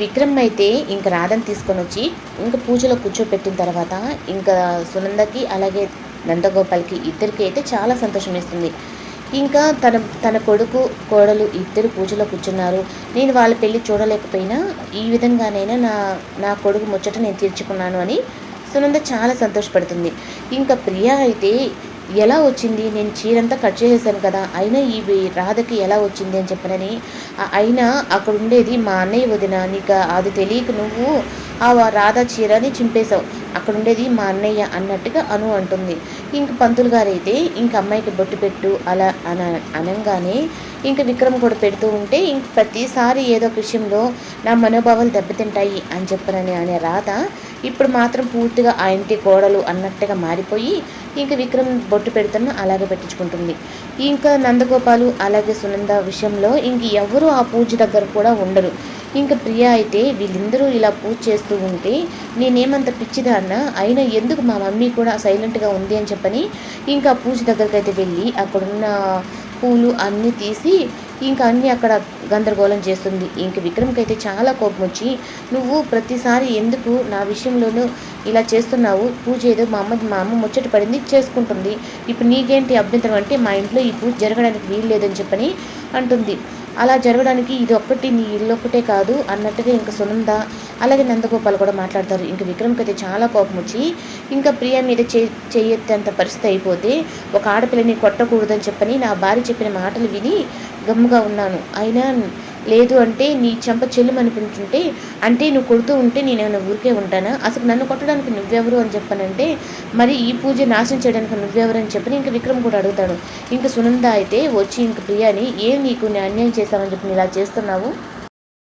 విక్రమ్ అయితే ఇంక రాధని తీసుకొనొచ్చి ఇంక పూజలో కూర్చోపెట్టిన తర్వాత ఇంకా సునందకి అలాగే నందగోపాల్‌కి ఇద్దరికీ అయితే చాలా సంతోషమేస్తుంది. ఇంకా తన తన కొడుకు, కోడలు ఇద్దరు పూజలో కూర్చున్నారు. నేను వాళ్ళ పెళ్లి చూడలేకపోయినా ఈ విధంగానైనా నా నా కొడుకు ముచ్చట నేను తీర్చుకున్నాను అని సునంద చాలా సంతోషపడుతుంది. ఇంకా ప్రియ అయితే ఎలా వచ్చింది? నేను చీరంతా కట్ చేసేసాను కదా! అయినా రాధకి ఎలా వచ్చింది అని చెప్పనని అయినా అక్కడుండేది మా అన్నయ్య వదిన. నీకు అది తెలియక నువ్వు ఆ రాధ చీరని చింపేశావు. అక్కడుండేది మా అన్నయ్య అన్నట్టుగా అంటుంది. ఇంక పంతులు గారైతే ఇంక అమ్మాయికి బొట్టు పెట్టు అలా అనంగానే ఇంక విక్రమ్ కూడా పెడుతూ ఉంటే ఇంక ప్రతిసారి ఏదో ఒక విషయంలో నా మనోభావాలు దెబ్బతింటాయి అని చెప్పనని అనే రాధ ఇప్పుడు మాత్రం పూర్తిగా ఆ ఇంటి కోడలు అన్నట్టుగా మారిపోయి ఇంక విక్రమ్ బొట్టు పెడుతున్న అలాగే పెట్టించుకుంటుంది. ఇంకా నందగోపాలు అలాగే సునంద విషయంలో ఇంక ఎవరు ఆ పూజ దగ్గర కూడా ఉండరు. ఇంక ప్రియ అయితే వీళ్ళందరూ ఇలా పూజ చేస్తూ ఉంటే నేనేమంత పిచ్చిదాన్నా, అయినా ఎందుకు మా మమ్మీ కూడా సైలెంట్గా ఉంది అని చెప్పని ఇంకా పూజ దగ్గరికి అయితే వెళ్ళి అక్కడున్న పూలు అన్నీ తీసి ఇంకా అన్నీ అక్కడ గందరగోళం చేస్తుంది. ఇంక విక్రమ్కి అయితే చాలా కోపం వచ్చి నువ్వు ప్రతిసారి ఎందుకు నా విషయంలోనూ ఇలా చేస్తున్నావు? పూజ ఏదో మా అమ్మ ముచ్చట పడింది చేసుకుంటుంది. ఇప్పుడు నీకేంటి అభ్యంతరం అంటే మా ఇంట్లో ఈ పూజ జరగడానికి వీలు లేదని చెప్పని అంటుంది. అలా జరగడానికి ఇది ఒక్కటి నీ ఇల్లు ఒక్కటే కాదు అన్నట్టుగా ఇంకా సునంద అలాగే నందగోపాల్ కూడా మాట్లాడతారు. ఇంక విక్రమ్కి అయితే చాలా కోపం వచ్చి ఇంకా ప్రియ మీద చెయ్యెత్తేంత పరిస్థితి అయిపోతే ఒక ఆడపిల్లని కొట్టకూడదని చెప్పని నా భార్య చెప్పిన మాటలు విని గమ్ముగా ఉన్నాను. అయినా లేదు అంటే నీ చెంప చెల్లుమనిపించుంటే అంటే నువ్వు కొడుతూ ఉంటే నేనేమైనా ఊరికే ఉంటానా? అసలు నన్ను కొట్టడానికి నువ్వెవరు అని చెప్పనంటే మరి ఈ పూజ నాశనం చేయడానికి నువ్వెవరు అని చెప్పని ఇంక విక్రమ్ కూడా అడుగుతాడు. ఇంక సునంద అయితే వచ్చి ఇంక ప్రియాని ఏం నీకు నేను అన్యాయం చేశామని చెప్పి ఇలా చేస్తున్నావు